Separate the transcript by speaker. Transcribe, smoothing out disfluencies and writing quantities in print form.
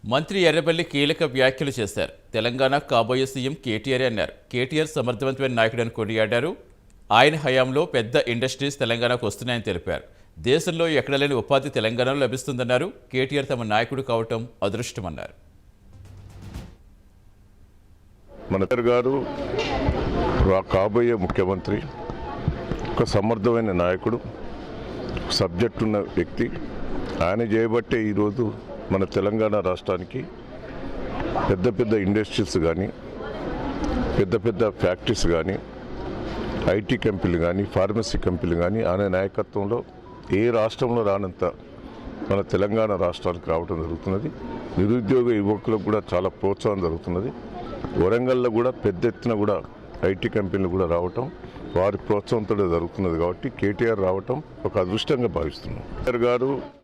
Speaker 1: మంత్రి ఎర్రబెల్లి కీలక వ్యాఖ్యలు చేశారు. తెలంగాణ కాబోయే సీఎం కేటీఆర్ అన్నారు. కేటీఆర్ సమర్థవంతమైన నాయకుడని కొనియాడారు. ఆయన హయాంలో పెద్ద ఇండస్ట్రీస్ తెలంగాణకు వస్తున్నాయని తెలిపారు. దేశంలో ఎక్కడ లేని ఉపాధి తెలంగాణలో లభిస్తుందన్నారు. కేటీఆర్ తమ నాయకుడు కావటం అదృష్టమన్నారు.
Speaker 2: మన గారు కాబోయే ముఖ్యమంత్రి, ఒక సమర్థమైన నాయకుడు, సబ్జెక్ట్ ఉన్న వ్యక్తి. ఆయన చేయబట్టే ఈరోజు మన తెలంగాణ రాష్ట్రానికి పెద్ద పెద్ద ఇండస్ట్రీస్ కానీ, పెద్ద పెద్ద ఫ్యాక్టరీస్ కానీ, ఐటీ కంపెనీలు కానీ, ఫార్మసీ కంపెనీలు కానీ ఆయన నాయకత్వంలో ఏ రాష్ట్రంలో రానంత మన తెలంగాణ రాష్ట్రానికి రావడం జరుగుతున్నది. నిరుద్యోగ యువకులకు కూడా చాలా ప్రోత్సాహం జరుగుతున్నది. వరంగల్లో కూడా పెద్ద ఎత్తున కూడా ఐటీ కంపెనీలు కూడా రావటం వారి ప్రోత్సాహంతో జరుగుతున్నది. కాబట్టి కేటీఆర్ రావటం ఒక అదృష్టంగా భావిస్తున్నాం. కేటీఆర్ గారు